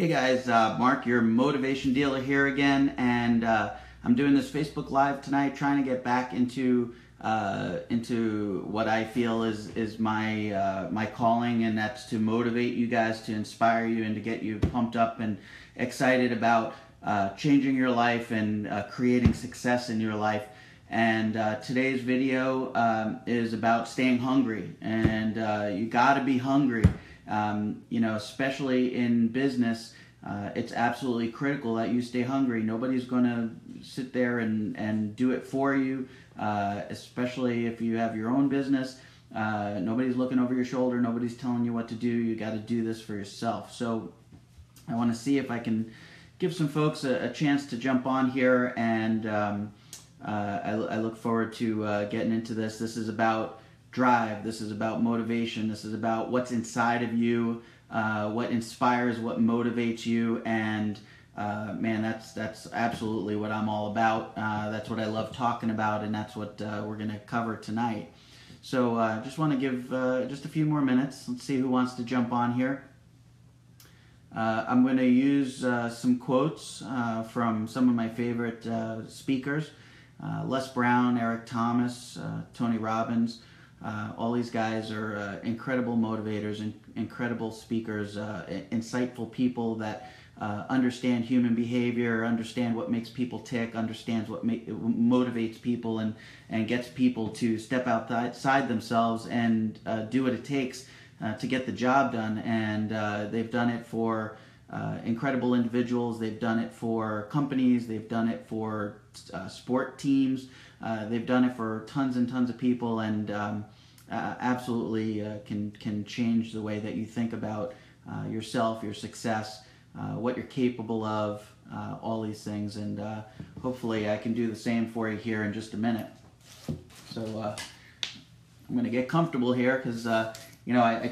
Hey guys, Mark, your motivation dealer here again, and I'm doing this Facebook Live tonight, trying to get back into what I feel is my calling, and that's to motivate you guys, to inspire you, and to get you pumped up and excited about changing your life and creating success in your life. And today's video is about staying hungry, and you got to be hungry. Especially in business, it's absolutely critical that you stay hungry. Nobody's going to sit there and do it for you, especially if you have your own business. Nobody's looking over your shoulder. Nobody's telling you what to do. You got to do this for yourself. So I want to see if I can give some folks a chance to jump on here, and I look forward to getting into this. This is about drive. This is about motivation. This is about what's inside of you, what inspires, what motivates you, and man, that's absolutely what I'm all about. That's what I love talking about, and that's what we're going to cover tonight. So just want to give just a few more minutes. Let's see who wants to jump on here. I'm going to use some quotes from some of my favorite speakers. Les Brown, Eric Thomas, Tony Robbins. All these guys are incredible motivators and incredible speakers, insightful people that understand human behavior, understand what makes people tick, understands what motivates people, and gets people to step outside themselves and do what it takes to get the job done. And they've done it for incredible individuals. They've done it for companies. They've done it for sport teams. They've done it for tons and tons of people, and absolutely can change the way that you think about yourself, your success, what you're capable of, all these things. And hopefully I can do the same for you here in just a minute. So I'm going to get comfortable here because I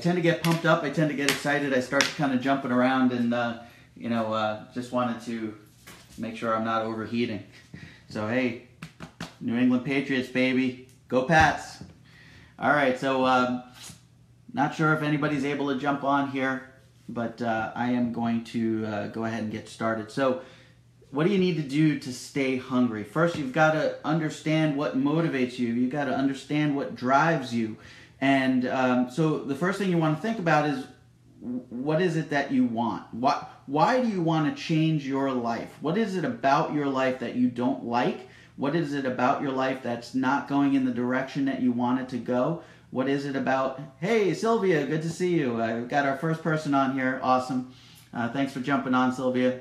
tend to get pumped up. I tend to get excited. I start kind of jumping around, and just wanted to make sure I'm not overheating. So hey, New England Patriots, baby. Go Pats. All right, so not sure if anybody's able to jump on here, but I am going to go ahead and get started. So what do you need to do to stay hungry? First, you've got to understand what motivates you. You've got to understand what drives you. And so the first thing you want to think about is, what is it that you want? Why do you want to change your life? What is it about your life that you don't like? What is it about your life that's not going in the direction that you want it to go? What is it about, hey, Sylvia, good to see you. I've got our first person on here. Awesome. Thanks for jumping on, Sylvia.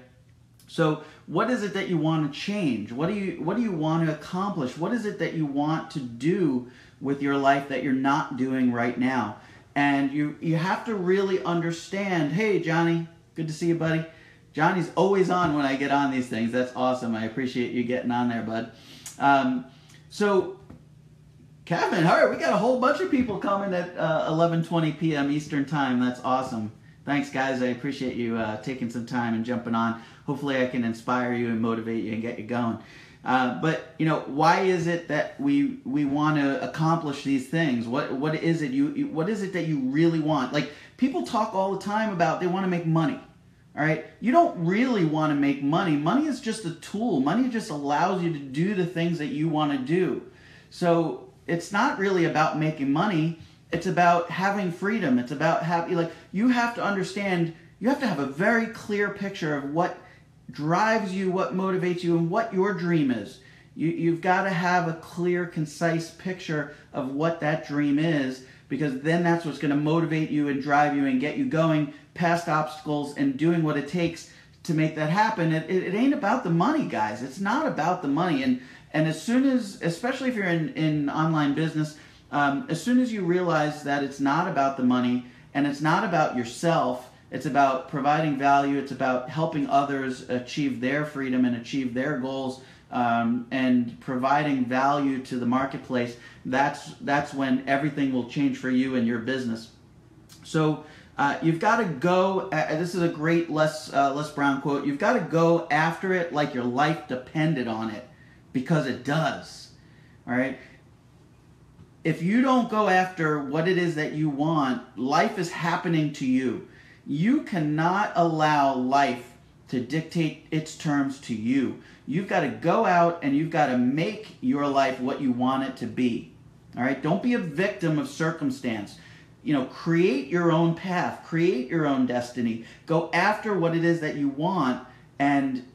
So what is it that you want to change? What do you want to accomplish? What is it that you want to do with your life that you're not doing right now? And you have to really understand, hey, Johnny, good to see you, buddy. Johnny's always on when I get on these things. That's awesome. I appreciate you getting on there, bud. So, Kevin, all right, we got a whole bunch of people coming at 11:20 p.m. Eastern Time. That's awesome. Thanks, guys. I appreciate you taking some time and jumping on. Hopefully I can inspire you and motivate you and get you going. But, why is it that we want to accomplish these things? What is it what is it that you really want? Like, people talk all the time about they want to make money. All right, you don't really want to make money. Money is just a tool. Money just allows you to do the things that you want to do. So it's not really about making money. It's about having freedom. It's about you have to understand. You have to have a very clear picture of what drives you, what motivates you, and what your dream is. You've got to have a clear, concise picture of what that dream is, because then that's what's going to motivate you and drive you and get you going past obstacles and doing what it takes to make that happen. It ain't about the money, guys. It's not about the money. And as soon as, especially if you're in online business, as soon as you realize that it's not about the money and it's not about yourself, it's about providing value, it's about helping others achieve their freedom and achieve their goals, and providing value to the marketplace, that's when everything will change for you and your business. So you've got to go, this is a great Les Brown quote, you've got to go after it like your life depended on it, because it does. All right? If you don't go after what it is that you want, life is happening to you. You cannot allow life to dictate its terms to you. You've got to go out and you've got to make your life what you want it to be. All right? Don't be a victim of circumstance. Create your own path, create your own destiny. Go after what it is that you want, and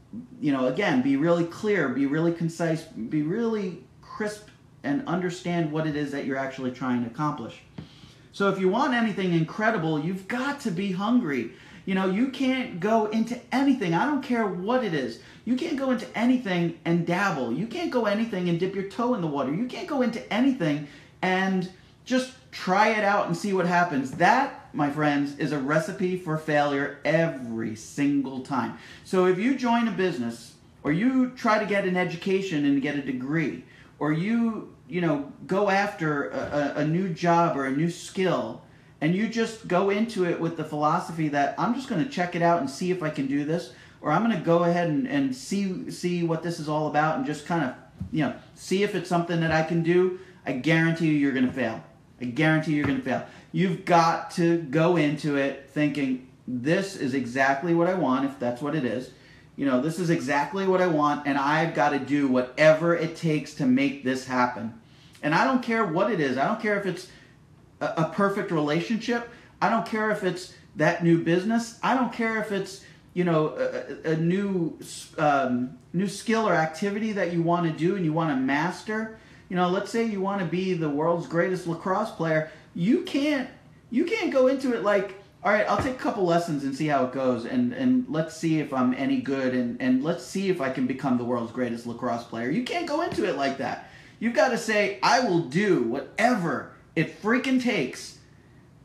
again, be really clear, be really concise, be really crisp, and understand what it is that you're actually trying to accomplish. So if you want anything incredible, you've got to be hungry. You can't go into anything. I don't care what it is. You can't go into anything and dabble. You can't go anything and dip your toe in the water. You can't go into anything and just try it out and see what happens. That, my friends, is a recipe for failure every single time. So if you join a business, or you try to get an education and get a degree, or you go after a new job or a new skill, and you just go into it with the philosophy that I'm just going to check it out and see if I can do this, or I'm going to go ahead and see what this is all about and just kind of, see if it's something that I can do, I guarantee you're going to fail. I guarantee you're going to fail. You've got to go into it thinking, this is exactly what I want, if that's what it is. This is exactly what I want, and I've got to do whatever it takes to make this happen. And I don't care what it is. I don't care if it's a perfect relationship. I don't care if it's that new business. I don't care if it's, a new skill or activity that you want to do and you want to master. Let's say you want to be the world's greatest lacrosse player. You can't go into it like, all right, I'll take a couple lessons and see how it goes, and let's see if I'm any good, and let's see if I can become the world's greatest lacrosse player. You can't go into it like that. You've got to say, I will do whatever it freaking takes,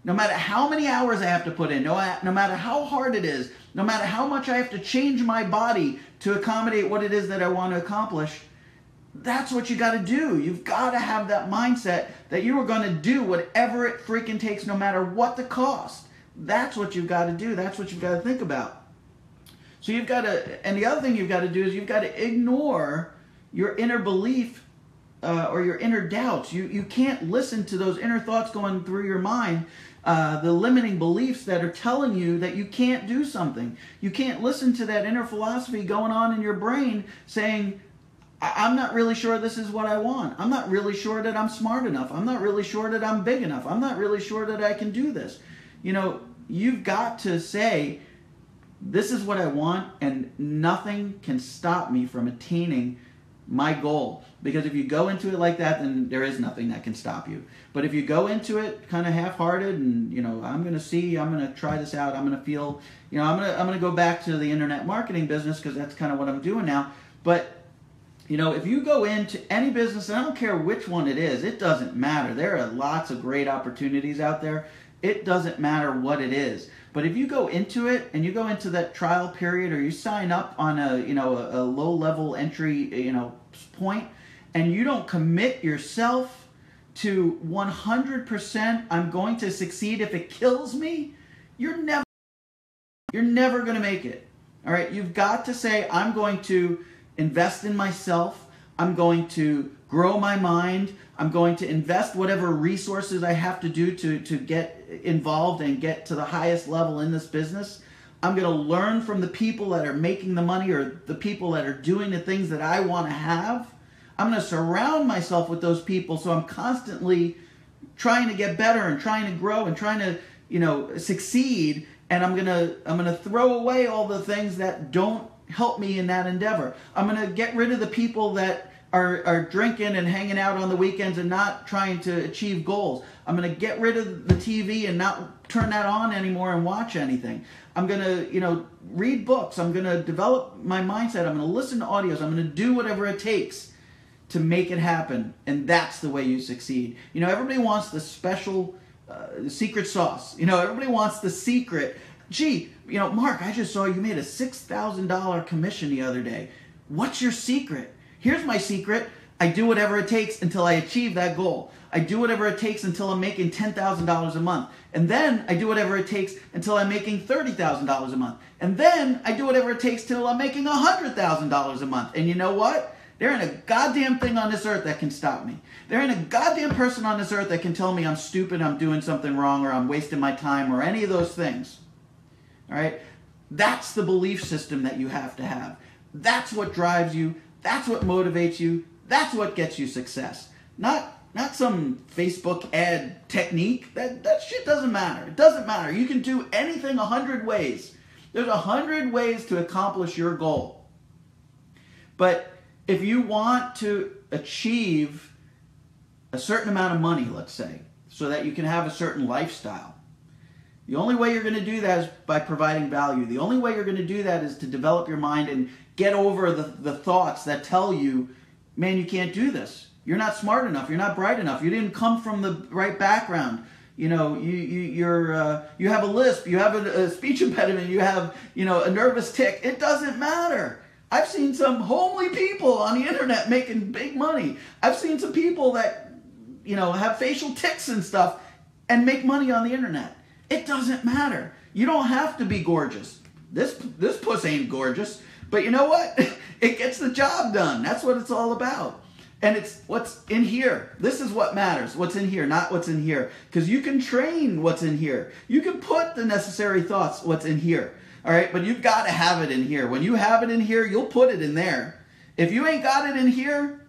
no matter how many hours I have to put in, no matter how hard it is, no matter how much I have to change my body to accommodate what it is that I want to accomplish. That's what you got to do. You've got to have that mindset that you are going to do whatever it freaking takes, no matter what the cost. That's what you've got to do. That's what you've got to think about. So you've got to, and the other thing you've got to do is you've got to ignore your inner belief or your inner doubts. You can't listen to those inner thoughts going through your mind, the limiting beliefs that are telling you that you can't do something. You can't listen to that inner philosophy going on in your brain saying, I'm not really sure this is what I want. I'm not really sure that I'm smart enough. I'm not really sure that I'm big enough. I'm not really sure that I can do this. You've got to say, this is what I want, and nothing can stop me from attaining my goal. Because if you go into it like that, then there is nothing that can stop you. But if you go into it kind of half-hearted and, I'm going to try this out, I'm going to feel, I'm going to go back to the internet marketing business because that's kind of what I'm doing now. But if you go into any business, and I don't care which one it is, it doesn't matter. There are lots of great opportunities out there. It doesn't matter what it is. But if you go into it and you go into that trial period, or you sign up on a low-level entry point, and you don't commit yourself to 100%, I'm going to succeed if it kills me, you're never going to make it. All right, you've got to say, I'm going to invest in myself. I'm going to grow my mind. I'm going to invest whatever resources I have to do to get involved and get to the highest level in this business. I'm going to learn from the people that are making the money, or the people that are doing the things that I want to have. I'm going to surround myself with those people, so I'm constantly trying to get better and trying to grow and trying to, succeed. And I'm going to throw away all the things that don't help me in that endeavor. I'm going to get rid of the people that are drinking and hanging out on the weekends and not trying to achieve goals. I'm going to get rid of the TV and not turn that on anymore and watch anything. I'm going to, read books. I'm going to develop my mindset. I'm going to listen to audios. I'm going to do whatever it takes to make it happen. And that's the way you succeed. Everybody wants the special secret sauce. Everybody wants the secret. Gee, Mark, I just saw you made a $6,000 commission the other day. What's your secret? Here's my secret. I do whatever it takes until I achieve that goal. I do whatever it takes until I'm making $10,000 a month. And then I do whatever it takes until I'm making $30,000 a month. And then I do whatever it takes till I'm making $100,000 a month. And you know what? There ain't a goddamn thing on this earth that can stop me. There ain't a goddamn person on this earth that can tell me I'm stupid, I'm doing something wrong, or I'm wasting my time, or any of those things. All right? That's the belief system that you have to have. That's what drives you. That's what motivates you. That's what gets you success. Not some Facebook ad technique. That shit doesn't matter. It doesn't matter. You can do anything 100 ways. There's 100 ways to accomplish your goal. But if you want to achieve a certain amount of money, let's say, so that you can have a certain lifestyle, the only way you're going to do that is by providing value. The only way you're going to do that is to develop your mind and get over the thoughts that tell you, man, you can't do this. You're not smart enough. You're not bright enough. You didn't come from the right background. You know, you have a lisp. You have a speech impediment. You have, a nervous tick. It doesn't matter. I've seen some homely people on the internet making big money. I've seen some people that, have facial tics and stuff and make money on the internet. It doesn't matter. You don't have to be gorgeous. This puss ain't gorgeous, but you know what? It gets the job done. That's what it's all about. And it's what's in here. This is what matters. What's in here, not what's in here. Because you can train what's in here. You can put the necessary thoughts, what's in here. All right, but you've got to have it in here. When you have it in here, you'll put it in there. If you ain't got it in here,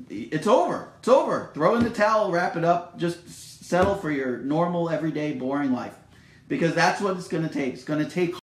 it's over. It's over. Throw in the towel, wrap it up, just settle for your normal, everyday, boring life. Because that's what it's going to take. It's going to take